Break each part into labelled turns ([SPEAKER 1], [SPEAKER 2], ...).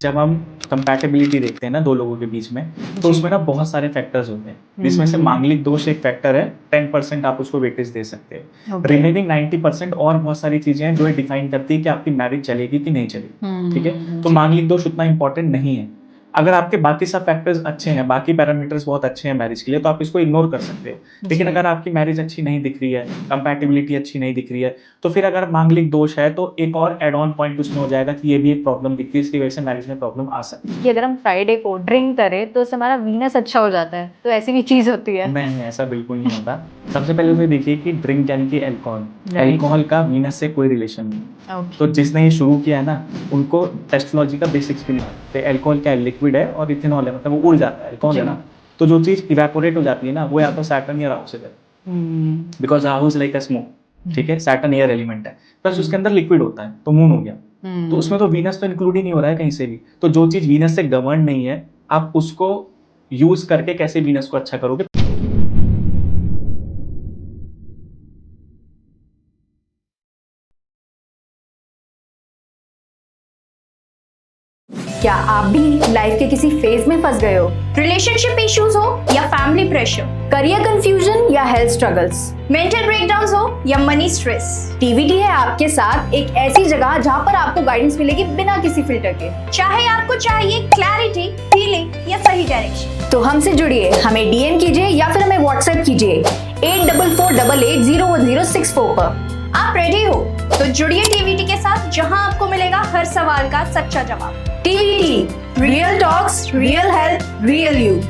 [SPEAKER 1] जब हम कंपैटिबिलिटी देखते हैं ना दो लोगों के बीच में, तो उसमें ना बहुत सारे फैक्टर्स होते हैं, जिसमें से मांगलिक दोष एक फैक्टर है। 10% आप उसको वेटेज दे सकते हैं। रिमेनिंग 90% और बहुत सारी चीजें हैं जो ये डिफाइन करती है कि आपकी मैरिज चलेगी कि नहीं चलेगी। ठीक है, तो मांगलिक दोष उतना इंपॉर्टेंट नहीं है। अगर आपके बाकी सब फैक्टर्स अच्छे हैं, बाकी पैरामीटर्स बहुत अच्छे हैं मैरिज के लिए, तो आप इसको इग्नोर कर सकते हैं। लेकिन अगर आपकी मैरिज अच्छी नहीं दिख रही है, कंपैटिबिलिटी अच्छी नहीं दिख रही है, तो फिर अगर मांगलिक दोष है तो एक और एड ऑन पॉइंट उसमें हो जाएगा कि ये भी एक प्रॉब्लम दिखती है, इसकी वजह से मैरिज में प्रॉब्लम आ सकती है।
[SPEAKER 2] कि अगर हम फ्राइडे को ड्रिंक करें तो उससे हमारा वीनस अच्छा हो जाता है, तो ऐसी भी चीज होती है?
[SPEAKER 1] नहीं, ऐसा बिल्कुल नहीं होता। सबसे पहले तो देखिए कि ड्रिंक यानी कि अल्कोहल का वीनस से कोई रिलेशन नहीं। तो जिसने ये शुरू किया है ना, उनको टेस्टोलॉजी का बेसिक्स भी नहीं आते। अल्कोहल क्या है? लिक्विड है और इथेनॉल है, मतलब वो उड़ जाता है। अल्कोहल है ना, तो जो चीज इवेपोरेट हो जाती है ना, वो या तो सैटर्न या राहु से है, because Rahu is like a smoke. ठीक है, सैटर्न एयर एलिमेंट है, प्लस उसके अंदर लिक्विड होता है, तो मून हो गया। तो उसमें तो वीनस तो इंक्लूड ही नहीं हो रहा है कहीं से भी। तो जो चीज वीनस से गवर्न नहीं है, आप उसको यूज करके कैसे वीनस को अच्छा करोगे?
[SPEAKER 3] क्या आप भी लाइफ के किसी फेज में फंस गए हो?
[SPEAKER 4] रिलेशनशिप इश्यूज हो या फैमिली प्रेशर,
[SPEAKER 3] करियर कंफ्यूजन या हेल्थ स्ट्रगल्स,
[SPEAKER 4] मेंटल ब्रेकडाउन्स हो या मनी स्ट्रेस,
[SPEAKER 3] टीवीटी है आपके साथ एक ऐसी जगह जहां पर आपको गाइडेंस मिलेगी बिना किसी फिल्टर के।
[SPEAKER 4] चाहे आपको चाहिए क्लैरिटी, हीलिंग या सही डायरेक्शन,
[SPEAKER 3] तो हमसे जुड़िए, हमें डीएम कीजिए या फिर हमें व्हाट्सएप कीजिए 8448801064 पर।
[SPEAKER 4] आप रेडी हो तो जुड़िए टीवीटी के साथ, जहां आपको मिलेगा हर सवाल का सच्चा जवाब।
[SPEAKER 3] TVT, real talks, real health, real you.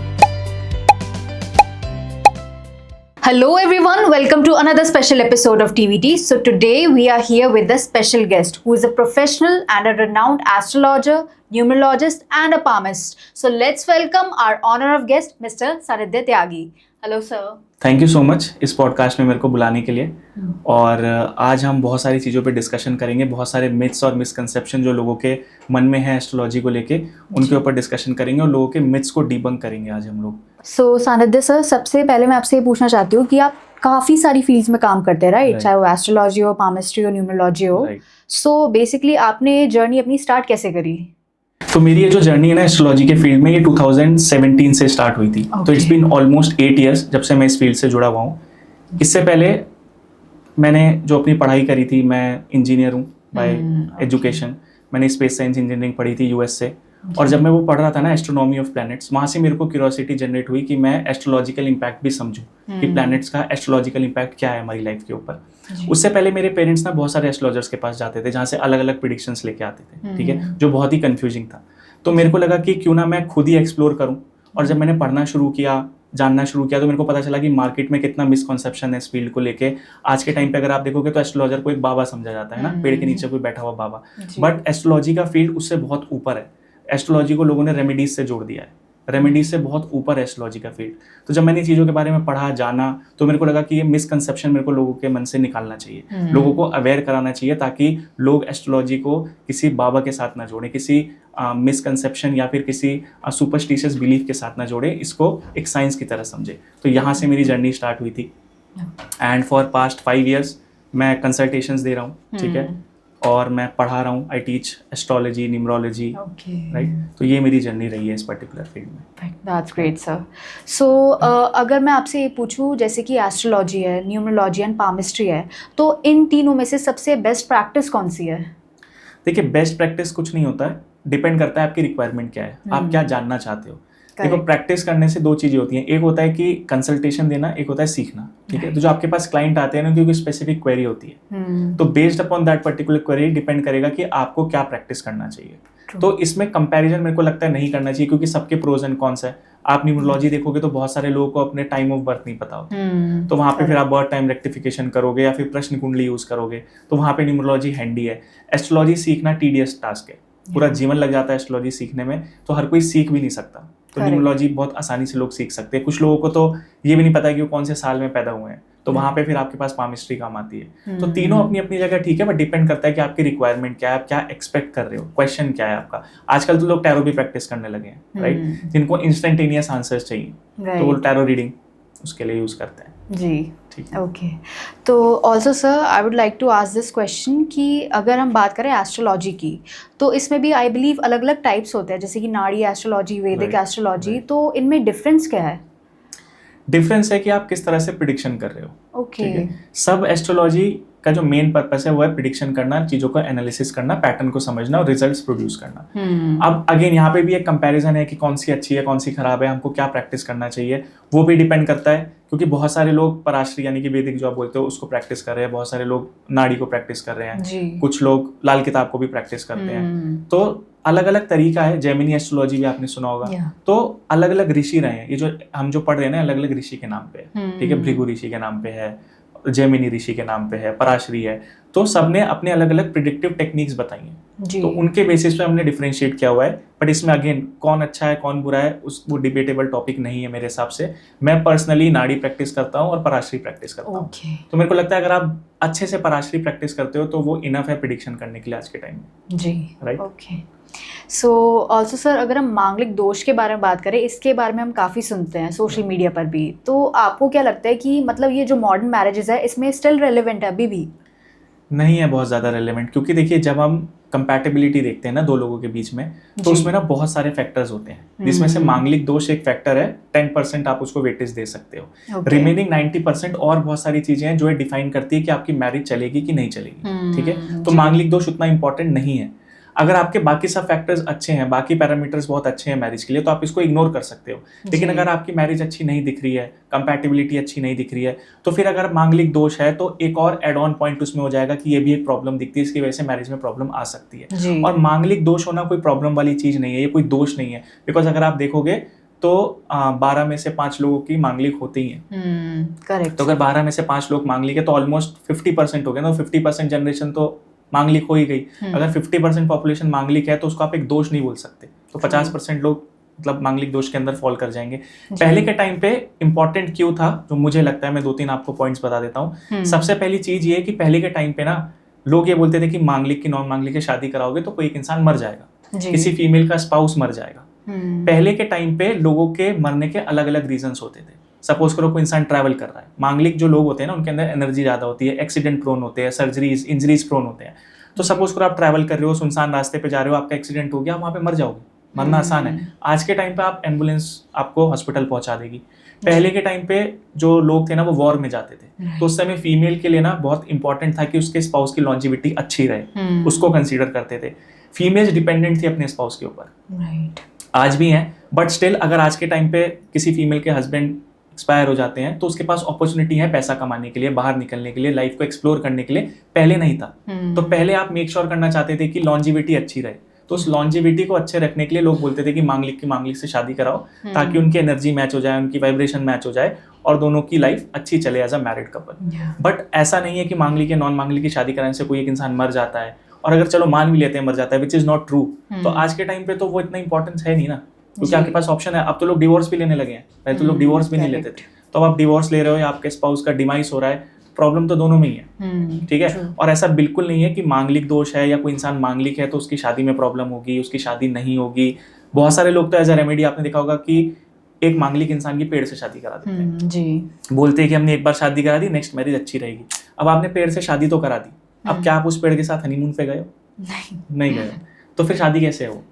[SPEAKER 3] Hello everyone, welcome to another special episode of TVT. So today we are here with a special guest who is a professional and a renowned astrologer, numerologist and a palmist. So let's welcome our honor of guest Mr. Sanidhya Tyagi. Hello sir.
[SPEAKER 1] Thank you so much इस podcast में मेरे को बुलाने के लिए। और आज हम बहुत सारी चीज़ों पे डिस्कशन करेंगे, बहुत सारे मिथ्स और मिसकंसेप्शन जो लोगों के मन में है एस्ट्रोलॉजी को लेके, उनके ऊपर डिस्कशन करेंगे और लोगों के मिथ्स को डिबंक करेंगे आज हम लोग।
[SPEAKER 3] सो सानिध्य सर, सबसे पहले मैं आपसे ये पूछना चाहती हूँ कि आप काफ़ी सारी फील्ड्स में काम करते हैं, राइट? चाहे वो एस्ट्रोलॉजी हो, पामिस्ट्री हो, न्यूमरोलॉजी हो। सो बेसिकली आपने जर्नी अपनी स्टार्ट कैसे करी?
[SPEAKER 1] तो मेरी ये जो जर्नी है ना एस्ट्रोलॉजी के फील्ड में, ये 2017 से स्टार्ट हुई थी। तो इट्स बीन ऑलमोस्ट 8 ईयर्स जब से मैं इस फील्ड से जुड़ा हुआ हूँ। इससे पहले मैंने जो अपनी पढ़ाई करी थी, मैं इंजीनियर हूँ बाय एजुकेशन। मैंने स्पेस साइंस इंजीनियरिंग पढ़ी थी यूएस से। और जब मैं वो पढ़ रहा था ना, एस्ट्रोनॉमी ऑफ प्लैनेट्स, वहाँ से मेरे को क्यूरियोसिटी जनरेट हुई कि मैं एस्ट्रोलॉजिकल इम्पैक्ट भी समझूं कि प्लैनेट्स का एस्ट्रोलॉजिकल इम्पैक्ट क्या है हमारी लाइफ के ऊपर। उससे पहले मेरे पेरेंट्स ना बहुत सारे एस्ट्रोलॉजर्स के पास जाते थे, जहाँ से अलग अलग प्रिडिक्शंस लेके आते थे, ठीक है, जो बहुत ही कंफ्यूजिंग था। तो मेरे को लगा कि क्यों ना मैं खुद ही एक्सप्लोर करूं। और जब मैंने पढ़ना शुरू किया, जानना शुरू किया, तो मेरे को पता चला कि मार्केट में कितना मिसकॉन्सेप्शन है इस फील्ड को लेके। आज के टाइम पे अगर आप देखोगे तो एस्ट्रोलॉजर को एक बाबा समझा जाता है ना, पेड़ के नीचे कोई बैठा हुआ बाबा। बट एस्ट्रोलॉजी का फील्ड उससे बहुत ऊपर है। एस्ट्रोलॉजी को लोगों ने रेमेडीज से जोड़ दिया है, रेमेडीज से बहुत ऊपर है एस्ट्रोलॉजी का फील्ड। तो जब मैंने चीज़ों के बारे में पढ़ा, जाना, तो मेरे को लगा कि ये मिसकंसेप्शन मेरे को लोगों के मन से निकालना चाहिए, लोगों को अवेयर कराना चाहिए, ताकि लोग एस्ट्रोलॉजी को किसी बाबा के साथ ना जोड़े, किसी मिसकंसेप्शन या फिर किसी सुपरस्टिशियस बिलीफ के साथ ना जोड़े, इसको एक साइंस की तरह समझे। तो यहाँ से मेरी जर्नी स्टार्ट हुई थी। एंड फॉर पास्ट 5 ईयर्स मैं कंसल्टेशंस दे रहा हूँ, ठीक है, और मैं पढ़ा रहा हूँ। I teach astrology, numerology, right. तो ये मेरी जर्नी रही है इस पर्टिकुलर फील्ड में।
[SPEAKER 3] That's great sir. सो अगर मैं आपसे ये पूछूँ, जैसे कि एस्ट्रोलॉजी है, न्यूमरोलॉजी एंड पामिस्ट्री है, तो इन तीनों में से सबसे बेस्ट प्रैक्टिस कौन सी है?
[SPEAKER 1] देखिए, बेस्ट प्रैक्टिस कुछ नहीं होता है, डिपेंड करता है आपकी रिक्वायरमेंट क्या है, आप क्या जानना चाहते हो। देखो, प्रैक्टिस करने से 2 चीज़ें होती हैं। एक होता है कि कंसल्टेशन देना, एक होता है सीखना, ठीक है। तो जो आपके पास क्लाइंट आते हैं ना, उनकी स्पेसिफिक क्वेरी होती है, तो based upon that particular query depend करेगा कि आपको क्या प्रैक्टिस करना चाहिए। तो इसमें कंपैरिजन मेरे को लगता है नहीं करना चाहिए, क्योंकि सबके प्रोज एंड कॉन्स है। आप न्यूमरोलॉजी देखोगे तो बहुत सारे लोगों को अपने टाइम ऑफ बर्थ नहीं पता होता, तो वहाँ पे फिर आप बर्थ टाइम रेक्टिफिकेशन करोगे या फिर प्रश्न कुंडली यूज करोगे, तो वहाँ पे न्यूमरोलॉजी हैंडी है। एस्ट्रोलॉजी सीखना टीडियस टास्क है, पूरा जीवन लग जाता है एस्ट्रोलॉजी सीखने में, तो हर कोई सीख भी नहीं सकता। तो न्यूमरोलॉजी बहुत आसानी से लोग सीख सकते हैं। कुछ लोगों को तो ये भी नहीं पता कि वो कौन से साल में पैदा हुए हैं, तो वहाँ पे फिर आपके पास पामिस्ट्री काम आती है। तो तीनों अपनी अपनी जगह ठीक है, बट डिपेंड करता है कि आपकी रिक्वायरमेंट क्या है, आप क्या एक्सपेक्ट कर रहे हो, क्वेश्चन क्या है आपका। आजकल तो लोग टैरो भी प्रैक्टिस करने लगे हैं, राइट, जिनको इंस्टेंटेनियस आंसर्स चाहिए, तो वो टैरो रीडिंग उसके लिए यूज करते हैं।
[SPEAKER 3] जी,
[SPEAKER 1] ठीक है।
[SPEAKER 3] ओके। तो also sir I would like to ask this question कि अगर हम बात करें एस्ट्रोलॉजी की, तो इसमें भी आई बिलीव अलग अलग टाइप्स होते हैं, जैसे कि नाड़ी एस्ट्रोलॉजी, वैदिक
[SPEAKER 1] Right,
[SPEAKER 3] एस्ट्रोलॉजी,
[SPEAKER 1] right.
[SPEAKER 3] तो इनमें डिफरेंस क्या है?
[SPEAKER 1] डिफरेंस है कि आप किस तरह से प्रिडिक्शन कर रहे हो।
[SPEAKER 3] ओके।
[SPEAKER 1] ठीक है। सब एस्ट्रोलॉजी का जो मेन पर्पस है वो है प्रिडिक्शन करना, चीज़ों का एनालिसिस करना, पैटर्न को समझना और रिजल्ट्स प्रोड्यूस करना। अब अगेन यहाँ पे भी एक कंपैरिजन है कि कौन सी अच्छी है, कौन सी खराब है, हमको क्या प्रैक्टिस करना चाहिए, वो भी डिपेंड करता है। क्योंकि बहुत सारे लोग पराश्री यानी कि वैदिक जो आप बोलते हो उसको प्रैक्टिस कर रहे हैं, बहुत सारे लोग नाड़ी को प्रैक्टिस कर रहे हैं,
[SPEAKER 3] जी।
[SPEAKER 1] कुछ लोग लाल किताब को भी प्रैक्टिस करते हैं। तो अलग अलग तरीका है। जेमिनी एस्ट्रोलॉजी भी आपने सुना होगा।
[SPEAKER 3] Yeah.
[SPEAKER 1] तो अलग अलग ऋषि रहे हैं, ये जो हम जो पढ़ रहे हैं ना अलग अलग ऋषि के नाम पे है। ठीक है, भृगु ऋषि के नाम पे है, जेमिनी ऋषि के नाम पे है, पराशरी है। तो सबने अपने अलग अलग प्रिडिक्टिव टेक्निक्स बताई हैं,
[SPEAKER 3] जी।
[SPEAKER 1] तो उनके बेसिस पे हमने डिफरेंशिएट किया हुआ है। बट इसमें अगेन कौन अच्छा है कौन बुरा है वो डिबेटेबल टॉपिक नहीं है मेरे हिसाब से। मैं पर्सनली नाड़ी प्रैक्टिस करता हूँ और पराशरी प्रैक्टिस करता हूँ।
[SPEAKER 3] ओके।
[SPEAKER 1] तो मेरे को लगता है अगर आप अच्छे से पराशरी प्रैक्टिस करते हो तो वो इनफ है प्रिडिक्शन करने के लिए आज के टाइम में।
[SPEAKER 3] जी,
[SPEAKER 1] Right.
[SPEAKER 3] Okay. So also sir अगर हम मांगलिक दोष के बारे में बात करें, इसके बारे में हम काफ़ी सुनते हैं सोशल मीडिया पर भी, तो आपको क्या लगता है कि मतलब ये जो मॉडर्न मैरिजेस है इसमें स्टिल रेलिवेंट है अभी भी?
[SPEAKER 1] नहीं है बहुत ज़्यादा रेलेवेंट, क्योंकि देखिए जब हम कंपैटिबिलिटी देखते हैं ना दो लोगों के बीच में, तो
[SPEAKER 3] जी।
[SPEAKER 1] उसमें ना बहुत सारे फैक्टर्स होते हैं, जिसमें से मांगलिक दोष एक फैक्टर है। 10% आप उसको वेटेज दे सकते हो।
[SPEAKER 3] Okay.
[SPEAKER 1] रिमेनिंग 90% और बहुत सारी चीजें हैं जो ये डिफाइन करती है कि आपकी मैरिज चलेगी कि नहीं चलेगी। ठीक है, तो
[SPEAKER 3] जी।
[SPEAKER 1] मांगलिक दोष उतना इंपॉर्टेंट नहीं है। अगर आपके बाकी सब फैक्टर्स अच्छे हैं, बाकी पैरामीटर्स बहुत अच्छे हैं मैरिज के लिए, तो आप इसको इग्नोर कर सकते हो। लेकिन
[SPEAKER 3] जी।
[SPEAKER 1] अगर आपकी मैरिज अच्छी नहीं दिख रही है, कंपैटिबिलिटी अच्छी नहीं दिख रही है, तो फिर अगर मांगलिक दोष है तो एक और एड ऑन पॉइंट उसमें हो जाएगा कि ये भी एक प्रॉब्लम दिखती है, इसकी वजह से मैरिज में प्रॉब्लम आ सकती है।
[SPEAKER 3] जी।
[SPEAKER 1] और मांगलिक दोष होना कोई प्रॉब्लम वाली चीज नहीं है, ये कोई दोष नहीं है। बिकॉज अगर आप देखोगे तो 12 में से 5 लोगों की मांगलिक होती ही है।
[SPEAKER 3] करेक्ट।
[SPEAKER 1] तो अगर 12 में से 5 लोग मांगलिक है तो ऑलमोस्ट 50% हो गया ना। 50% जनरेशन तो मांगलिक हो ही गई। अगर 50% पॉपुलेशन मांगलिक है तो उसको आप एक दोष नहीं बोल सकते। तो 50% लोग मतलब मांगलिक दोष के अंदर फॉल कर जाएंगे। पहले के टाइम पे इंपॉर्टेंट क्यों था, जो मुझे लगता है, मैं 2-3 आपको पॉइंट्स बता देता हूँ। सबसे पहली चीज ये कि पहले के टाइम पे ना लोग ये बोलते थे कि मांगलिक की नॉन मांगलिक की शादी कराओगे तो कोई एक इंसान मर जाएगा, किसी फीमेल का स्पाउस मर जाएगा। पहले के टाइम पे लोगों के मरने के अलग अलग रीजंस होते थे। सपोज करो कोई इंसान ट्रैवल कर रहा है, मांगलिक जो लोग होते हैं ना उनके अंदर एनर्जी ज्यादा होती है, एक्सीडेंट प्रोन होते हैं, सर्जरीज इंजरीज प्रोन होते हैं। तो सपोज करो आप ट्रैवल कर रहे हो, सुनसान रास्ते पे जा रहे हो, आपका एक्सीडेंट हो गया, वहां पे मर जाओगे। मरना आसान है। आज के टाइम पे आप एम्बुलेंस आपको हॉस्पिटल पहुंचा देगी। पहले के टाइम पे जो लोग थे ना वो वॉर में जाते थे, तो उस समय फीमेल के लिए ना बहुत इंपॉर्टेंट था कि उसके स्पाउस की लॉन्जिविटी अच्छी रहे, उसको कंसीडर करते थे। फीमेल्स डिपेंडेंट थी अपने स्पाउस के ऊपर,
[SPEAKER 3] राइट।
[SPEAKER 1] आज भी हैं। बट स्टिल अगर आज के टाइम पे किसी फीमेल के हस्बैंड एक्सपायर हो जाते हैं तो उसके पास अपॉर्चुनिटी है पैसा कमाने के लिए, बाहर निकलने के लिए, लाइफ को एक्सप्लोर करने के लिए। पहले नहीं था। तो पहले आप मेक श्योर करना चाहते थे कि लॉन्जिविटी अच्छी रहे, तो उस लॉन्जिविटी को अच्छे रखने के लिए लोग बोलते थे कि मांगलिक से शादी कराओ, ताकि उनकी एनर्जी मैच हो जाए, उनकी वाइब्रेशन मैच हो जाए और दोनों की लाइफ अच्छी चले as a married couple. But ऐसा नहीं है कि मांगलिक या नॉन मांगलिक की शादी कराने से कोई एक इंसान मर जाता है। और अगर चलो मान भी लेते हैं मर जाता है, विच इज नॉट ट्रू, तो आज के टाइम पे तो वो इतना इंपॉर्टेंस है नहीं ना, क्योंकि आपके पास ऑप्शन है। अब तो लोग डिवोर्स भी लेने लगे हैं, पहले तो लोग डिवोर्स भी नहीं लेते थे। तो अब आप डिवोर्स ले रहे हो या आपके स्पाउस का डिमाइस हो रहा है, प्रॉब्लम तो दोनों में ही है। ठीक है, और ऐसा बिल्कुल नहीं है कि मांगलिक दोष है या कोई इंसान मांगलिक है तो उसकी शादी में प्रॉब्लम होगी, उसकी शादी नहीं होगी। बहुत सारे लोग तो एज अ रेमेडी आपने देखा होगा कि एक मांगलिक इंसान की पेड़ से शादी करा देते हैं।
[SPEAKER 3] जी।
[SPEAKER 1] बोलते हैं कि हमने एक बार शादी करा दी, नेक्स्ट मैरिज अच्छी रहेगी। अब आपने पेड़ से शादी तो करा दी, अब क्या आप उस पेड़ के साथ हनीमून पे गए हो? नहीं गए, तो फिर शादी कैसे हो?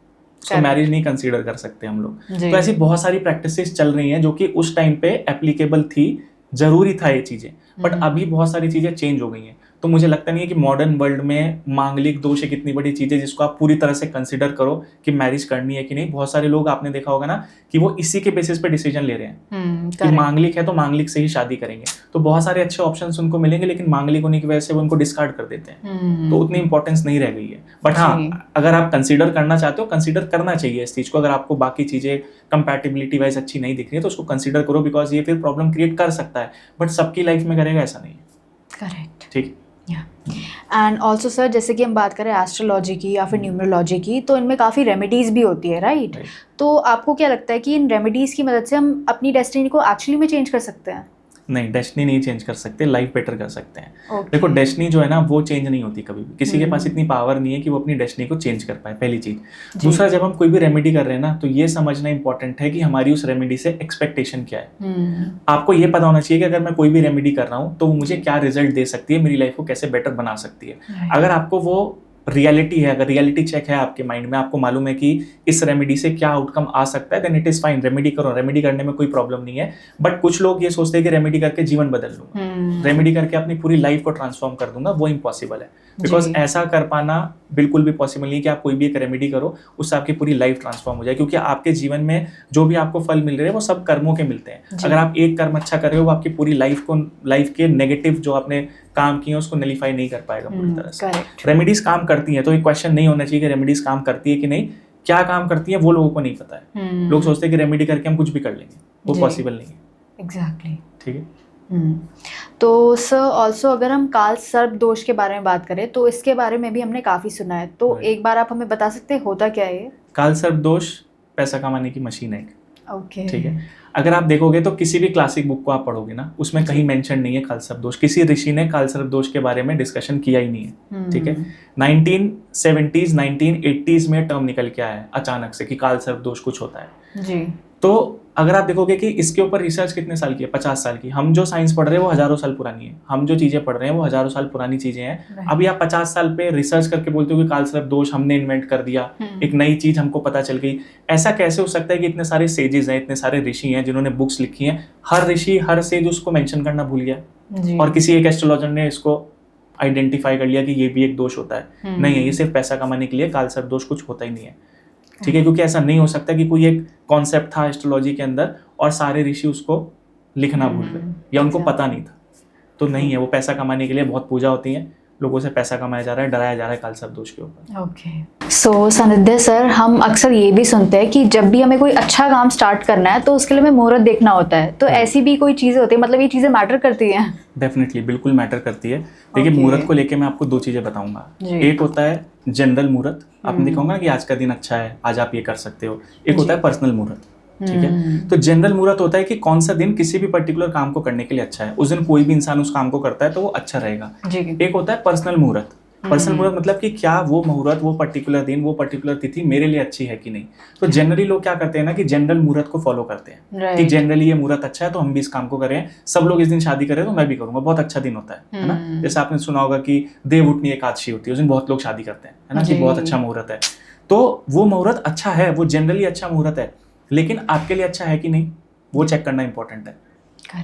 [SPEAKER 1] उसको मैरिज नहीं कंसीडर कर सकते हम लोग। तो ऐसी बहुत सारी प्रैक्टिसेस चल रही हैं जो कि उस टाइम पे एप्लीकेबल थी, जरूरी था ये चीजें। बट अभी बहुत सारी चीजें चेंज हो गई हैं। तो मुझे लगता नहीं है कि मॉडर्न वर्ल्ड में मांगलिक दोष एक इतनी बड़ी चीज है जिसको आप पूरी तरह से कंसिडर करो कि मैरिज करनी है कि नहीं। बहुत सारे लोग आपने देखा होगा ना कि वो इसी के बेसिस पे डिसीजन ले रहे हैं कि मांगलिक है तो मांगलिक से ही शादी करेंगे। तो बहुत सारे अच्छे ऑप्शंस उनको मिलेंगे, लेकिन मांगलिक होने की वजह से वो उनको डिस्कार्ड कर देते हैं। तो उतनी इंपॉर्टेंस नहीं रह गई है। बट हाँ, अगर आप कंसिडर करना चाहते हो, कंसिडर करना चाहिए इस चीज को। अगर आपको बाकी चीजें कंपैटिबिलिटी वाइज अच्छी नहीं दिख रही है तो उसको कंसिडर करो, बिकॉज ये फिर प्रॉब्लम क्रिएट कर सकता है। बट सबकी लाइफ में करेगा ऐसा नहीं है।
[SPEAKER 3] करेक्ट।
[SPEAKER 1] ठीक।
[SPEAKER 3] एंड ऑल्सो सर, जैसे कि हम बात करें एस्ट्रोलॉजी की या फिर न्यूमरोलॉजी की, तो इनमें काफ़ी रेमेडीज़ भी होती है, राइट? तो आपको क्या लगता है कि इन रेमेडीज़ की मदद से हम अपनी डेस्टिनी को एक्चुअली में चेंज कर सकते हैं?
[SPEAKER 1] नहीं, डेस्टिनी नहीं चेंज कर सकते, लाइफ बेटर कर सकते हैं।
[SPEAKER 3] Okay.
[SPEAKER 1] देखो डेस्टिनी जो है ना वो चेंज नहीं होती कभी भी, किसी के पास इतनी पावर नहीं है कि वो अपनी डेस्टिनी को चेंज कर पाए, पहली चीज। दूसरा, जब हम कोई भी रेमेडी कर रहे हैं ना तो ये समझना इंपॉर्टेंट है कि हमारी उस रेमेडी से एक्सपेक्टेशन क्या है। आपको ये पता होना चाहिए कि अगर मैं कोई भी रेमेडी कर रहा हूँ तो वो मुझे क्या रिजल्ट दे सकती है, मेरी लाइफ को कैसे बेटर बना सकती है। अगर आपको वो रियलिटी है, अगर रियलिटी चेक है आपके माइंड में, आपको मालूम है कि इस रेमेडी से क्या आउटकम आ सकता है, then it is fine, remedy करो, रेमेडी करने में कोई प्रॉब्लम नहीं है। बट कुछ लोग ये सोचते हैं कि रेमेडी करके जीवन बदल लूंगा, रेमेडी करके अपनी पूरी लाइफ को ट्रांसफॉर्म कर दूंगा, वो इम्पॉसिबल है। बिकॉज ऐसा कर पाना बिल्कुल भी पॉसिबल नहीं कि आप कोई भी एक रेमेडी करो उससे आपकी पूरी लाइफ ट्रांसफॉर्म हो जाए, क्योंकि आपके जीवन में जो भी आपको फल मिल रहे हैं वो सब कर्मों के मिलते हैं। अगर आप एक कर्म अच्छा कर रहे हो वो आपकी पूरी लाइफ के नेगेटिव जो आपने काम किए उसको नलीफाई नहीं कर पाएगा पूरी तरह से। रेमेडीज काम करती हैं, तो एक क्वेश्चन नहीं होना चाहिए कि रेमेडीज काम करती है कि नहीं, क्या काम करती है वो लोगों को नहीं पता है। लोग सोचते हैं कि रेमेडी करके हम कुछ भी कर लेंगे, वो पॉसिबल नहीं है।
[SPEAKER 3] एग्जैक्टली।
[SPEAKER 1] ठीक है।
[SPEAKER 3] तो सर ऑल्सो अगर हम काल सर्प दोष के बारे में बात करें तो इसके बारे में भी हमने काफी सुना है, तो एक बार आप हमें बता सकते हैं होता क्या है ये?
[SPEAKER 1] काल सर्प दोष पैसा कमाने की मशीन है।
[SPEAKER 3] ओके।
[SPEAKER 1] ठीक है। अगर आप देखोगे तो किसी भी क्लासिक बुक को आप पढ़ोगे ना उसमें कहीं मेंशन नहीं है काल सर्प दोष, किसी ऋषि ने काल सर्प दोष के बारे में डिस्कशन किया ही नहीं है। ठीक है। 1970s 1980s में टर्म निकल के आया है अचानक से कि काल सर्प दोष कुछ होता है
[SPEAKER 3] जी।
[SPEAKER 1] तो अगर आप देखोगे कि इसके ऊपर रिसर्च कितने साल की है, 50 साल की। हम जो साइंस पढ़ रहे हैं वो हजारों साल पुरानी है, हम जो चीजें पढ़ रहे हैं वो हजारों साल पुरानी चीजें हैं। अभी आप 50 साल पे रिसर्च करके बोलते हो कि काल सर्प दोष हमने इन्वेंट कर दिया, एक नई चीज हमको पता चल गई। ऐसा कैसे हो सकता है कि इतने सारे सेजेस हैं, इतने सारे ऋषि हैं जिन्होंने बुक्स लिखी हैं, हर ऋषि हर सेज उसको मेंशन करना भूल गया और किसी एक एस्ट्रोलॉजर ने इसको आइडेंटिफाई कर लिया कि ये भी एक दोष होता है। नहीं है, ये सिर्फ पैसा कमाने के लिए काल सर्प दोष कुछ होता ही नहीं है। ठीक है, क्योंकि ऐसा नहीं हो सकता कि कोई एक कॉन्सेप्ट था एस्ट्रोलॉजी के अंदर और सारे ऋषि उसको लिखना भूल गए या उनको पता नहीं था, तो नहीं है। वो पैसा कमाने के लिए बहुत पूजा होती है, लोगों से पैसा कमाया जा रहा है, डराया जा रहा है काल सर्प दोष के ऊपर।
[SPEAKER 3] ओके। सो सानिध्य सर, हम अक्सर ये भी सुनते हैं कि जब भी हमें कोई अच्छा काम स्टार्ट करना है तो उसके लिए हमें मुहूर्त देखना होता है, तो ऐसी भी कोई चीजें होती है, मतलब ये चीजें मैटर करती हैं?
[SPEAKER 1] डेफिनेटली, बिल्कुल मैटर करती है। देखिए मुहूर्त को लेके मैं आपको दो चीजें बताऊंगा। एक होता है जनरल मुहूर्त, आपने देखा होगा कि आज का दिन अच्छा है, आज आप ये कर सकते हो। एक होता है पर्सनल मुहूर्त। ठीक है। तो जनरल मुहूर्त होता है कि कौन सा दिन किसी भी पर्टिकुलर काम को करने के लिए अच्छा है, उस दिन कोई भी इंसान उस काम को करता है तो वो अच्छा रहेगा। एक होता है पर्सनल मुहूर्त। पर्सनल मुहूर्त मतलब कि क्या वो मुहूर्त, वो पर्टिकुलर दिन, वो पर्टिकुलर तिथि मेरे लिए अच्छी है कि नहीं। तो जनरली लोग क्या करते हैं ना कि जनरल मुहूर्त को फॉलो करते हैं कि जनरली ये मुहूर्त अच्छा है तो हम भी इस काम को करें, सब लोग इस दिन शादी करें तो मैं भी करूंगा, बहुत अच्छा दिन होता है ना। जैसे आपने सुना होगा कि देवउठनी एकादशी होती है, उस दिन बहुत लोग शादी करते हैं, है ना, कि बहुत अच्छा मुहूर्त है। तो वो मुहूर्त अच्छा है, वो जनरली अच्छा मुहूर्त है, लेकिन आपके लिए अच्छा है कि नहीं वो चेक करना इंपॉर्टेंट है।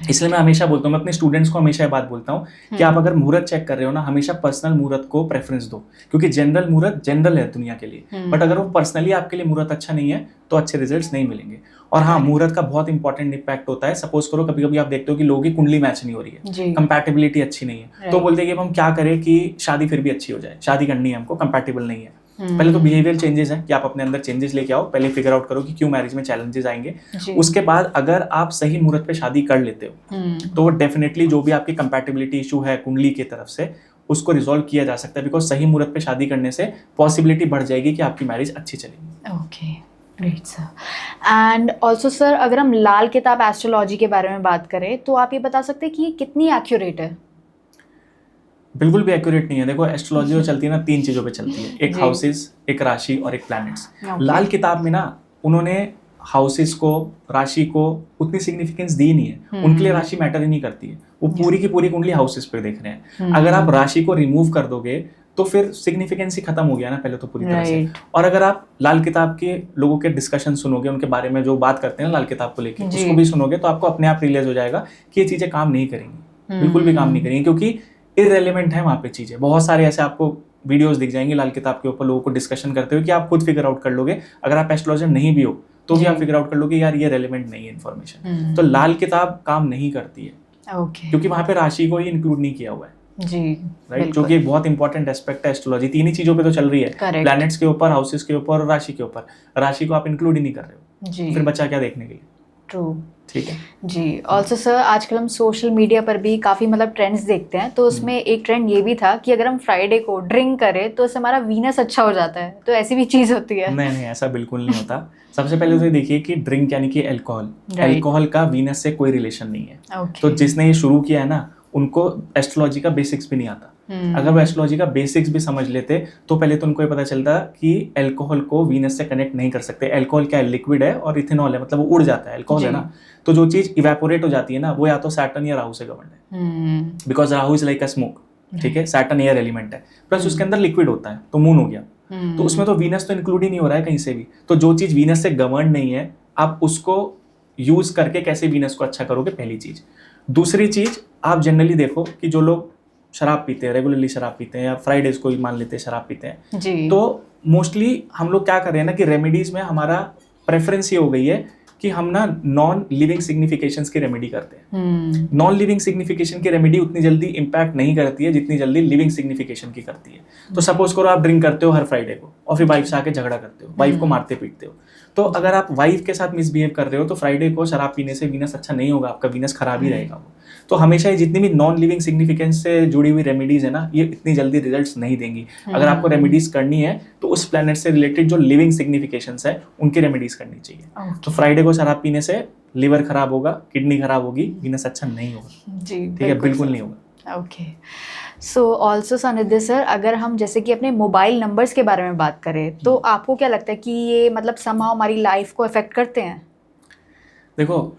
[SPEAKER 1] इसलिए मैं हमेशा बोलता हूँ, मैं अपने स्टूडेंट्स को हमेशा ये बात बोलता हूँ कि आप अगर मुहूर्त चेक कर रहे हो ना, हमेशा पर्सनल मुहूर्त को प्रेफरेंस दो, क्योंकि जनरल मुहूर्त जनरल है दुनिया के लिए, बट अगर वो पर्सनली आपके लिए मुहूर्त अच्छा नहीं है तो अच्छे रिजल्ट्स नहीं मिलेंगे। और हाँ, मुहूर्त का बहुत इंपॉर्टेंट इम्पैक्ट होता है। सपोज करो कभी कभी आप देखते हो कि लोगों की कुंडली मैच नहीं हो रही है, कंपैटिबिलिटी अच्छी नहीं है, तो बोलते हैं कि हम क्या करें कि शादी फिर भी अच्छी हो जाए, शादी करनी है हमको, कंपैटिबल नहीं है। पहले तो बिहेवियर चेंजेस हैं कि आप अपने अंदर चेंजेस लेके आओ, पहले फिगर आउट करो कि क्यों मैरिज में चैलेंजेस आएंगे। उसके बाद अगर आप सही मुहूर्त पे शादी कर लेते हो तो वो डेफिनेटली जो भी आपकी कंपैटिबिलिटी इशू है कुंडली की तरफ से उसको रिजॉल्व किया जा सकता है, बिकॉज सही मुहूर्त पे शादी करने से पॉसिबिलिटी बढ़ जाएगी कि आपकी मैरिज अच्छी चलेगी।
[SPEAKER 3] Okay, great sir. And also sir, अगर हम लाल किताब एस्ट्रोलॉजी के बारे में बात करें तो आप ये बता सकते हैं कि ये कितनी एक्यूरेट है?
[SPEAKER 1] बिल्कुल भी एक्यूरेट नहीं है। देखो एस्ट्रोलॉजी जो चलती है ना, 3 चीजों पे चलती है, एक हाउसेस, एक राशि और एक प्लैनेट्स। लाल किताब में ना उन्होंने हाउसेस को, राशि को उतनी सिग्निफिकेंस दी नहीं है, उनके लिए राशि मैटर ही नहीं करती है, वो पूरी की पूरी कुंडली हाउसेस पे देख रहे हैं। अगर आप राशि को रिमूव कर दोगे तो फिर सिग्निफिकेंस ही खत्म हो गया ना पहले तो पूरी तरह से। और अगर आप लाल किताब के लोगों के डिस्कशन सुनोगे, उनके बारे में जो बात करते हैं लाल किताब को लेकर, उसको भी सुनोगे तो आपको अपने आप रियलाइज हो जाएगा कि ये चीजें काम नहीं करेंगी, बिल्कुल भी काम नहीं करेंगी, क्योंकि इररेलेवेंट है वहाँ पे चीजें। बहुत सारे ऐसे आपको वीडियोस दिख जाएंगे लाल किताब के ऊपर लोगों को डिस्कशन करते हुए कि आप खुद फिगर आउट कर लोगे। अगर आप एस्ट्रोलॉजर नहीं भी हो तो भी आप फिगर आउट कर लोगे यार ये रेलेवेंट नहीं है इन्फॉर्मेशन। तो लाल किताब काम नहीं करती है, क्योंकि वहाँ पे राशि को ही इंक्लूड नहीं किया हुआ है जी, राइट, जो कि एक बहुत इंपॉर्टेंट एस्पेक्ट है एस्ट्रोलॉजी। 3 ही चीजों पे तो चल रही है, प्लैनेट्स के ऊपर, हाउसेस के ऊपर और राशि के ऊपर। राशि को आप इंक्लूड ही नहीं कर रहे हो, फिर बचा क्या देखने के लिए।
[SPEAKER 2] ट्रू।
[SPEAKER 1] ठीक है।
[SPEAKER 2] जी, ऑल्सो सर आजकल हम सोशल मीडिया पर भी काफ़ी मतलब ट्रेंड्स देखते हैं, तो उसमें एक ट्रेंड ये भी था कि अगर हम फ्राइडे को ड्रिंक करें तो उससे हमारा वीनस अच्छा हो जाता है, तो ऐसी भी चीज़ होती है?
[SPEAKER 1] नहीं नहीं, ऐसा बिल्कुल नहीं होता। सबसे पहले तो ये देखिए कि ड्रिंक यानी कि अल्कोहल,
[SPEAKER 2] Right.
[SPEAKER 1] अल्कोहल का वीनस से कोई रिलेशन नहीं है।
[SPEAKER 2] ओके।
[SPEAKER 1] तो जिसने ये शुरू किया है ना, उनको एस्ट्रोलॉजी का बेसिक्स भी नहीं आता। अगर वो एस्ट्रोलॉजी का बेसिक्स भी समझ लेते तो पहले तो उनको ये पता चलता कि अल्कोहल को वीनस से कनेक्ट नहीं कर सकते। अल्कोहल क्या है? लिक्विड है और इथेनॉल है, मतलब वो उड़ जाता है। अल्कोहल है ना, तो जो चीज इवेपोरेट हो जाती है ना, वो या तो सैटर्न या राहु से गवर्न है, because Rahu is like a smoke. ठीक है, सैटर्न एयर एलिमेंट है, प्लस उसके अंदर लिक्विड होता है, तो मून हो गया। तो उसमें तो वीनस तो इंक्लूड ही नहीं हो रहा है कहीं से भी। तो जो चीज वीनस से गवर्न नहीं है, आप उसको यूज करके कैसे वीनस को अच्छा करोगे, पहली चीज। दूसरी चीज, आप जनरली देखो कि जो लोग शराब पीते हैं, रेगुलरली शराब पीते हैं, या फ्राइडेज को ही मान लेते हैं शराब पीते हैं,
[SPEAKER 2] जी।
[SPEAKER 1] तो मोस्टली हम लोग क्या कर रहे हैं ना कि रेमेडीज में हमारा प्रेफरेंस ये हो गई है कि हम ना नॉन लिविंग सिग्निफिकेशंस की रेमेडी करते हैं। नॉन लिविंग सिग्निफिकेशन की रेमेडी उतनी जल्दी इंपैक्ट नहीं करती है जितनी जल्दी लिविंग सिग्निफिकेशन की करती है। तो सपोज करो आप ड्रिंक करते हो हर फ्राइडे को और फिर वाइफ से आके झगड़ा करते हो, वाइफ को मारते पीटते हो, तो अगर आप वाइफ के साथ मिसबिहेव कर रहे हो तो फ्राइडे को शराब पीने से वीनस अच्छा नहीं होगा, आपका वीनस खराब ही रहेगा वो। तो हमेशा ये जितनी भी नॉन लिविंग सिग्निफिकेंस से जुड़ी हुई रेमेडीज है ना, ये इतनी जल्दी रिजल्ट्स नहीं देंगी। अगर आपको रेमेडीज करनी है तो उस प्लैनेट से रिलेटेड जो लिविंग सिग्निफिकेशंस है उनकी रेमेडीज करनी चाहिए। तो फ्राइडे को शराब पीने से लिवर खराब होगा, किडनी खराब होगी, वीनस अच्छा नहीं होगा।
[SPEAKER 2] जी,
[SPEAKER 1] ठीक है, बिल्कुल नहीं होगा।
[SPEAKER 2] ओके। सो ऑल्सो सानिध्य सर, अगर हम जैसे कि अपने मोबाइल नंबर्स के बारे में बात करें तो आपको क्या लगता है कि ये मतलब समहाउ हमारी लाइफ को अफेक्ट करते हैं?
[SPEAKER 1] देखो,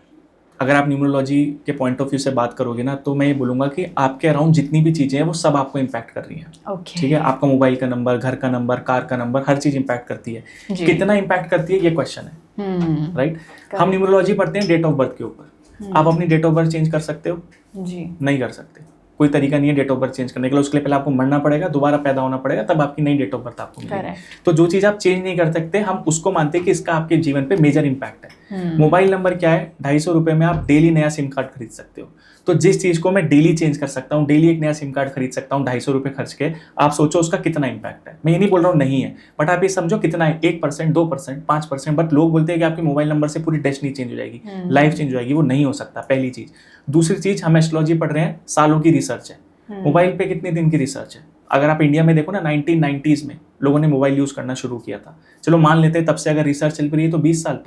[SPEAKER 1] अगर आप न्यूमरोलॉजी के पॉइंट ऑफ व्यू से बात करोगे ना, तो मैं ये बोलूँगा कि आपके अराउंड जितनी भी चीज़ें हैं वो सब आपको इम्पैक्ट कर रही हैं।
[SPEAKER 2] ओके।
[SPEAKER 1] ठीक है, आपका मोबाइल का नंबर, घर का नंबर, कार का नंबर, हर चीज़ इम्पैक्ट करती है।
[SPEAKER 2] जी।
[SPEAKER 1] कितना इम्पैक्ट करती है ये क्वेश्चन है, राइट? हम न्यूमरोलॉजी पढ़ते हैं डेट ऑफ बर्थ के ऊपर। आप अपनी डेट ऑफ बर्थ चेंज कर सकते हो?
[SPEAKER 2] जी।
[SPEAKER 1] नहीं कर सकते। कोई तरीका नहीं है डेट ऑफ बर्थ चेंज करने के लिए। उसके लिए पहले आपको मरना पड़ेगा, दोबारा पैदा होना पड़ेगा, तब आपकी नई डेट ऑफ बर्थ आपको मिलेगी। तो जो चीज़ आप चेंज नहीं कर सकते, हम उसको मानते हैं कि इसका आपके जीवन पे मेजर इंपैक्ट है। मोबाइल नंबर क्या है? 250 रुपये में आप डेली नया सिम कार्ड खरीद सकते हो। तो जिस चीज़ को मैं डेली चेंज कर सकता हूँ, डेली एक नया सिम कार्ड खरीद सकता हूँ 250 रुपये खर्च के, आप सोचो उसका कितना इंपैक्ट है। मैं ये नहीं बोल रहा हूँ नहीं है, बट आप ये समझो कितना है, 1%, 2%, 5%। बट लोग बोलते हैं कि आपके मोबाइल नंबर से पूरी डेस्टिनी चेंज हो जाएगी, लाइफ चेंज हो जाएगी। वो नहीं हो सकता, पहली चीज़। दूसरी चीज़, हम एस्ट्रोलॉजी पढ़ रहे हैं, सालों की रिसर्च है। मोबाइल पे कितने दिन की रिसर्च है? अगर आप इंडिया में देखो ना, 1990s में लोगों ने मोबाइल यूज करना शुरू किया था। चलो मान लेते हैं तब से अगर रिसर्च चल रही है तो 20 साल,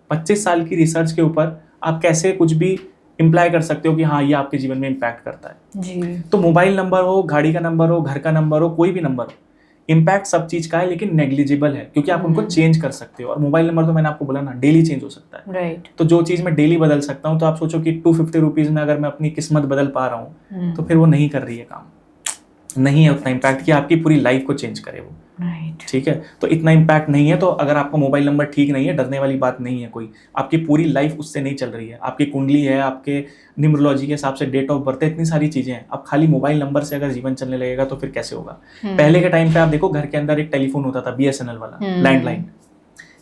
[SPEAKER 1] 25 साल की रिसर्च के ऊपर आप कैसे कुछ भी इंप्लाई कर सकते हो कि हाँ ये आपके जीवन में इम्पैक्ट करता है।
[SPEAKER 2] जी।
[SPEAKER 1] तो मोबाइल नंबर हो, गाड़ी का नंबर हो, घर का नंबर हो, कोई भी नंबर हो, इम्पैक्ट सब चीज का है, लेकिन नेग्लिजिबल है क्योंकि आप उनको चेंज कर सकते हो। और मोबाइल नंबर तो मैंने आपको बोला ना, डेली चेंज हो सकता है।
[SPEAKER 2] राइट।
[SPEAKER 1] तो जो चीज़ मैं डेली बदल सकता हूँ, तो आप सोचो कि 250 रुपीज़ में अगर मैं अपनी किस्मत बदल पा रहा हूँ, तो फिर वो नहीं कर रही है काम, नहीं है उतना इम्पैक्ट कि आपकी पूरी लाइफ को चेंज करे वो।
[SPEAKER 2] राइट।
[SPEAKER 1] ठीक है, तो इतना इम्पैक्ट नहीं है। तो अगर आपका मोबाइल नंबर ठीक नहीं है, डरने वाली बात नहीं है कोई। आपकी पूरी लाइफ उससे नहीं चल रही है, आपकी कुंडली है, आपके न्यूमरोलॉजी के हिसाब से डेट ऑफ बर्थ है, इतनी सारी चीज़ें हैं। अब खाली मोबाइल नंबर से अगर जीवन चलने लगेगा तो फिर कैसे होगा? पहले के टाइम पे आप देखो, घर के अंदर एक टेलीफोन होता था, BSNL वाला लैंडलाइन।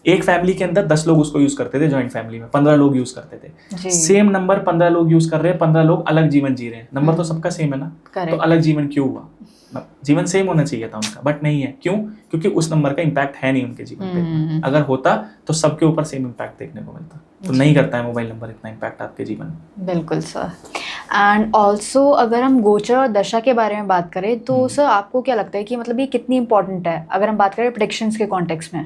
[SPEAKER 1] एक फैमिली के अंदर 10 लोग उसको यूज करते थे, जॉइंट फैमिली में 15 लोग यूज करते थे। सेम नंबर 15 लोग यूज कर रहे हैं, 15 लोग अलग जीवन जी रहे हैं। नंबर तो सबका सेम है ना, तो अलग जीवन क्यों हुआ? जीवन सेम होना चाहिए था उनका, बट नहीं है। क्यों? क्योंकि उस नंबर का इम्पैक्ट है नहीं उनके जीवन पे। अगर होता तो सबके ऊपर सेम इम्पैक्ट देखने को मिलता। तो नहीं करता है मोबाइल नंबर इतना इम्पैक्ट आपके जीवन में।
[SPEAKER 2] बिल्कुल सर। एंड ऑल्सो अगर हम गोचर और दशा के बारे में बात करें तो सर आपको क्या लगता है कि मतलब ये कितनी इंपॉर्टेंट है अगर हम बात करें प्रेडिक्शंस के कॉन्टेक्स्ट में?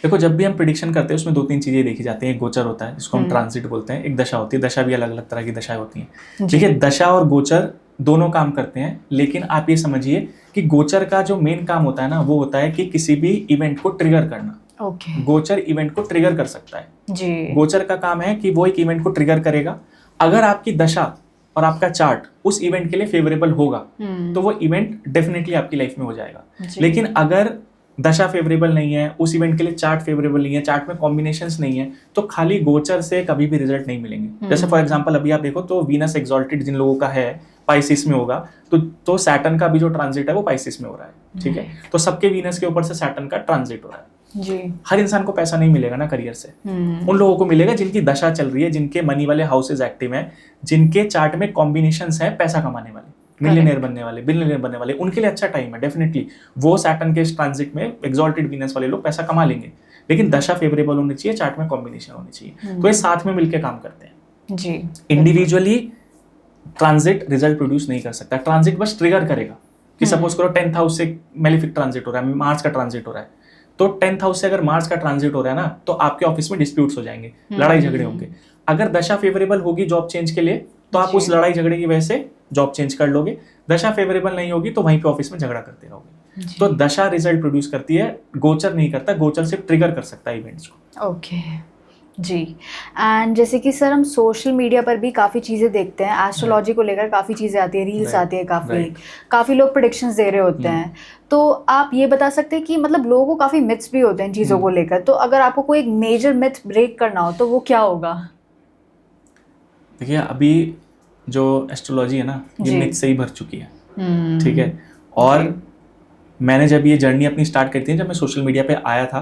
[SPEAKER 1] देखो, जब भी हम प्रिडिक्शन करते हैं उसमें 2-3 चीजें देखी जाती हैं। एक गोचर होता है जिसको हम ट्रांजिट बोलते हैं, एक दशा होती है। दशा भी अलग अलग तरह की दशाएं होती हैं। देखिए, दशा और गोचर दोनों काम करते हैं, लेकिन आप ये समझिए कि गोचर का जो मेन काम होता है ना, वो होता है कि किसी भी इवेंट को ट्रिगर करना।
[SPEAKER 2] ओके।
[SPEAKER 1] गोचर इवेंट को ट्रिगर कर सकता है
[SPEAKER 2] जी।
[SPEAKER 1] गोचर का काम है कि वो एक इवेंट को ट्रिगर करेगा। अगर आपकी दशा और आपका चार्ट उस इवेंट के लिए फेवरेबल होगा तो वो इवेंट डेफिनेटली आपकी लाइफ में हो जाएगा। लेकिन अगर दशा फेवरेबल नहीं है, उस इवेंट के लिए चार्ट फेवरेबल नहीं है, चार्ट में कॉम्बिनेशंस नहीं है, तो खाली गोचर से कभी भी रिजल्ट नहीं मिलेंगे। जैसे फॉर एग्जांपल अभी आप देखो तो वीनस एक्सॉल्टेड जिन लोगों का है पाइसिस में होगा, तो सैटर्न का भी जो ट्रांजिट है वो पाइसिस में हो रहा है। ठीक है, तो सबके वीनस के ऊपर से सैटर्न का ट्रांजिट हो रहा है।
[SPEAKER 2] जी।
[SPEAKER 1] हर इंसान को पैसा नहीं मिलेगा ना करियर से। उन लोगों को मिलेगा जिनकी दशा चल रही है, जिनके मनी वाले हाउसेज एक्टिव हैं, जिनके चार्ट में कॉम्बिनेशंस है पैसा कमाने वाले, मिलियनेयर बनने वाले, बिलियनेयर बनने वाले, उनके लिए अच्छा टाइम है डेफिनेटली। वो सैटर्न के ट्रांजिट में एक्सॉल्टेड वीनस वाले लोग पैसा कमा लेंगे। लेकिन दशा फेवरेबल होनी चाहिए, चार्ट में कॉम्बिनेशन होनी चाहिए, तो ये साथ में मिलकर काम करते हैं
[SPEAKER 2] जी।
[SPEAKER 1] इंडिविजुअली ट्रांजिट रिजल्ट प्रोड्यूस नहीं कर सकता, ट्रांजिट बस ट्रिगर करेगा कि सपोज करो 10th हाउस से मेलिफिक ट्रांजिट हो रहा है, मार्स का ट्रांजिट हो रहा है, तो 10th हाउस से अगर मार्स का ट्रांजिट हो रहा है ना, तो आपके ऑफिस में डिस्प्यूट्स हो जाएंगे, लड़ाई झगड़े होंगे। अगर दशा फेवरेबल होगी जॉब चेंज के लिए, तो आप उस लड़ाई झगड़े की वजह से जॉब चेंज कर लोगे, दशा फेवरेबल नहीं होगी तो वहीं पे ऑफिस में झगड़ा करते रहोगे। तो दशा रिजल्ट प्रोड्यूस करती है, गोचर नहीं करता, गोचर सिर्फ ट्रिगर कर सकता है इवेंट्स को।
[SPEAKER 2] Okay ji. एंड जैसे कि सर हम सोशल मीडिया पर भी काफ़ी चीज़ें देखते हैं, एस्ट्रोलॉजी को लेकर काफ़ी चीज़ें आती है, रील्स आती है, काफ़ी लोग प्रेडिक्शंस दे रहे होते हैं। तो आप ये बता सकते हैं कि मतलब लोगों को काफ़ी मिथ्स भी होते हैं चीज़ों को लेकर, तो अगर आपको कोई एक मेजर मिथ ब्रेक करना हो तो वो क्या होगा?
[SPEAKER 1] देखिए अभी जो एस्ट्रोलॉजी है ना, ये मिथ से ही भर चुकी है, ठीक है। और मैंने जब ये जर्नी अपनी स्टार्ट करी थी, जब मैं सोशल मीडिया पे आया था,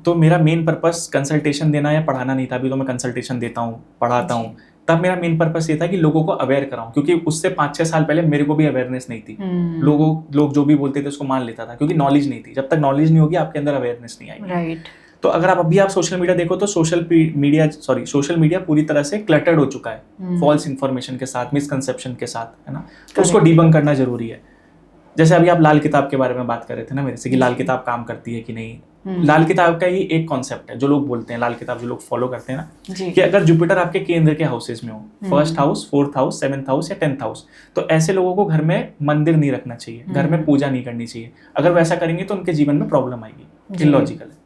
[SPEAKER 1] तो मेरा मेन पर्पस कंसल्टेशन देना या पढ़ाना नहीं था। अभी तो मैं कंसल्टेशन देता हूँ, पढ़ाता हूँ। तब मेरा मेन पर्पस ये था कि लोगों को अवेयर कराऊं, क्योंकि उससे 5-6 साल पहले मेरे को भी अवेयरनेस नहीं थी। लोग जो भी बोलते थे उसको मान लेता था, क्योंकि नॉलेज नहीं थी। जब तक नॉलेज नहीं होगी आपके अंदर अवेयरनेस नहीं आएगी।
[SPEAKER 2] राइट।
[SPEAKER 1] तो अगर आप सोशल मीडिया देखो तो सोशल मीडिया पूरी तरह से क्लटर्ड हो चुका है फॉल्स इन्फॉर्मेशन के साथ, मिसकंसेप्शन के साथ, है ना। तो उसको डिबंक करना जरूरी है। जैसे अभी आप लाल किताब के बारे में बात कर रहे थे ना मेरे से, कि लाल किताब काम करती है कि नहीं। लाल किताब का ही एक कॉन्सेप्ट है जो लोग बोलते हैं, लाल किताब जो लोग फॉलो करते हैं ना, कि अगर जुपिटर आपके केंद्र के हाउसेस में हो, 1st house, 4th house, 7th house या 10th हाउस, तो ऐसे लोगों को घर में मंदिर नहीं रखना चाहिए, घर में पूजा नहीं करनी चाहिए। अगर वैसा करेंगे तो उनके जीवन में प्रॉब्लम आएगी, इलॉजिकल है,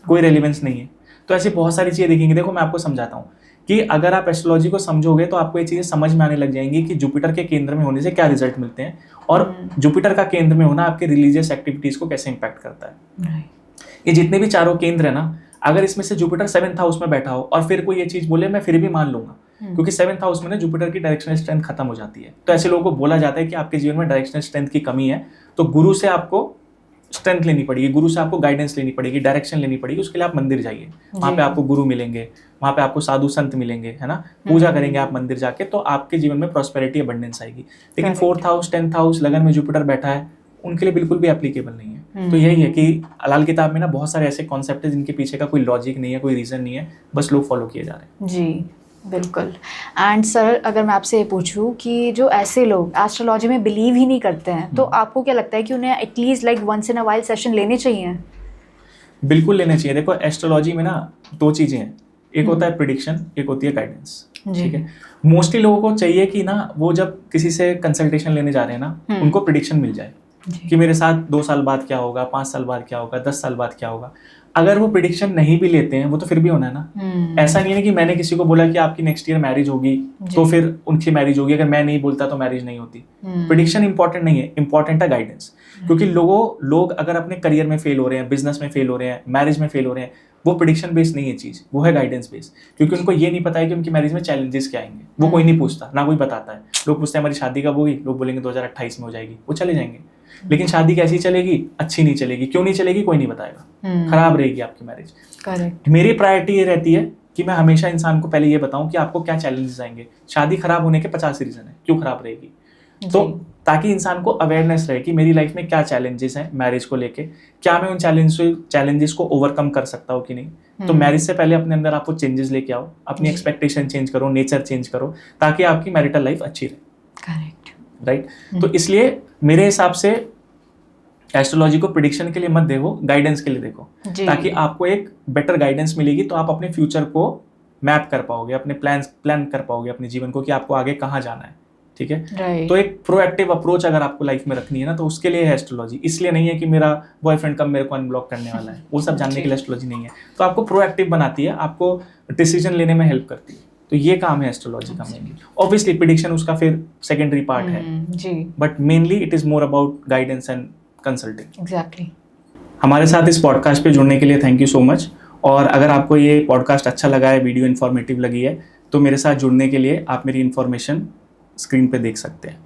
[SPEAKER 1] कोई रेलिवेंस नहीं है। तो ऐसी बहुत सारी चीजें देखेंगे। देखो मैं आपको समझाता हूँ कि अगर आप एस्ट्रोलॉजी को समझोगे तो आपको ये चीजें समझ में आने लग जाएंगी कि जुपिटर के केंद्र में होने से क्या रिजल्ट मिलते हैं, और जुपिटर का केंद्र में होना आपके रिलीजियस एक्टिविटीज को कैसे इंपैक्ट करता है। ये जितने भी चारों केंद्र है ना, अगर इसमें से जुपिटर 7th हाउस में बैठा हो और फिर कोई ये चीज बोले, मैं फिर भी मान लूंगा, क्योंकि 7th हाउस में ना जुपिटर की डायरेक्शनल स्ट्रेंथ खत्म हो जाती है। तो ऐसे लोगों को बोला जाता है कि आपके जीवन में डायरेक्शनल स्ट्रेंथ की कमी है, तो गुरु से आपको स्ट्रेंथ लेनी पड़ेगी, गुरु से आपको गाइडेंस लेनी पड़ेगी, डायरेक्शन लेनी पड़ेगी। उसके लिए आप मंदिर जाइए, वहाँ पे आपको गुरु मिलेंगे, वहाँ पे आपको साधु संत मिलेंगे, है ना। पूजा करेंगे आप मंदिर जाके, तो आपके जीवन में प्रॉस्पेरिटी अबंडेंस आएगी। लेकिन 4th हाउस, 10th हाउस लगन में जुपिटर बैठा है, उनके लिए बिल्कुल भी एप्लीकेबल नहीं है। तो यही है कि लाल किताब में ना बहुत सारे ऐसे कॉन्सेप्ट है जिनके पीछे का कोई लॉजिक नहीं है, कोई रीजन नहीं है, बस लोग फॉलो किए जा रहे हैं।
[SPEAKER 2] जी बिल्कुल। एंड सर अगर मैं आपसे ये पूछूं कि जो ऐसे लोग एस्ट्रोलॉजी में बिलीव ही नहीं करते हैं, तो आपको क्या लगता है कि उन्हें at least like once in a while session लेने चाहिए?
[SPEAKER 1] बिल्कुल लेने चाहिए। देखो एस्ट्रोलॉजी में ना 2 चीजें हैं, एक होता है प्रिडिक्शन, एक होती है गाइडेंस, ठीक है। मोस्टली लोगों को चाहिए कि ना वो जब किसी से कंसल्टेशन लेने जा रहे हैं ना, उनको प्रिडिक्शन मिल जाए कि मेरे साथ 2 साल बाद क्या होगा, 5 साल बाद क्या होगा, 10 साल बाद क्या होगा। अगर वो प्रिडिक्शन नहीं भी लेते हैं, वो तो फिर भी होना है ना। ऐसा नहीं है कि मैंने किसी को बोला कि आपकी नेक्स्ट ईयर मैरिज होगी तो फिर उनकी मैरिज होगी, अगर मैं नहीं बोलता तो मैरिज नहीं होती। प्रिडिक्शन इंपॉर्टेंट नहीं है, इंपॉर्टेंट है गाइडेंस। क्योंकि लोग अगर अपने करियर में फेल हो रहे हैं, बिजनेस में फेल हो रहे हैं, मैरिज में फेल हो रहे हैं, वो प्रिडिक्शन बेस्ड नहीं है चीज, वो है गाइडेंस बेस्ड। क्योंकि उनको ये नहीं पता है कि उनकी मैरिज में चैलेंजेस क्या आएंगे, वो कोई नहीं पूछता, ना कोई बताता है। लोग पूछते हैं हमारी शादी कब होगी, लोग बोलेंगे 2028 में हो जाएगी, वो चले जाएंगे। लेकिन शादी कैसी चलेगी, अच्छी नहीं चलेगी, क्यों नहीं चलेगी कोई नहीं बताएगा, खराब रहेगी आपकी मैरिज।
[SPEAKER 2] करेक्ट।
[SPEAKER 1] मेरी प्रायोरिटी ये रहती है कि मैं हमेशा इंसान को पहले ये बताऊं कि आपको क्या चैलेंजेस आएंगे। शादी खराब होने के 50 रीजन है क्यों खराब रहेगी, तो ताकि इंसान को अवेयरनेस रहे कि मेरी लाइफ में क्या चैलेंजेस हैं मैरिज को लेके, क्या मैं उन चैलेंजेस को ओवरकम कर सकता हूँ कि नहीं। तो मैरिज से पहले अपने अंदर आपको चेंजेस लेके आओ, अपनी एक्सपेक्टेशन चेंज करो, नेचर चेंज करो, ताकि आपकी मैरिटल लाइफ अच्छी रहे।
[SPEAKER 2] करेक्ट।
[SPEAKER 1] राइट। तो इसलिए मेरे हिसाब से एस्ट्रोलॉजी को प्रिडिक्शन के लिए मत देखो, गाइडेंस के लिए देखो, ताकि आपको एक बेटर गाइडेंस मिलेगी, तो आप अपने फ्यूचर को मैप कर पाओगे, अपने प्लान कर पाओगे अपने जीवन को कि आपको आगे कहाँ जाना है। ठीक है। तो एक प्रोएक्टिव अप्रोच अगर आपको लाइफ में रखनी है ना, तो उसके लिए है एस्ट्रोलॉजी। इसलिए नहीं है कि मेरा बॉयफ्रेंड कब मेरे को अनब्लॉक करने वाला है, वो सब जानने के लिए एस्ट्रोलॉजी नहीं है। तो आपको प्रोएक्टिव बनाती है, आपको डिसीजन लेने में हेल्प करती है। तो ये काम है एस्ट्रोलॉजी का मेनली। ऑब्वियसली प्रिडिक्शन उसका फिर सेकेंडरी पार्ट है
[SPEAKER 2] जी,
[SPEAKER 1] but mainly it is more about guidance and consulting.
[SPEAKER 2] Exactly.
[SPEAKER 1] हमारे साथ इस पॉडकास्ट पे जुड़ने के लिए थैंक यू सो मच। और अगर आपको ये पॉडकास्ट अच्छा लगा है, वीडियो इन्फॉर्मेटिव लगी है, तो मेरे साथ जुड़ने के लिए आप मेरी इन्फॉर्मेशन स्क्रीन पे देख सकते हैं।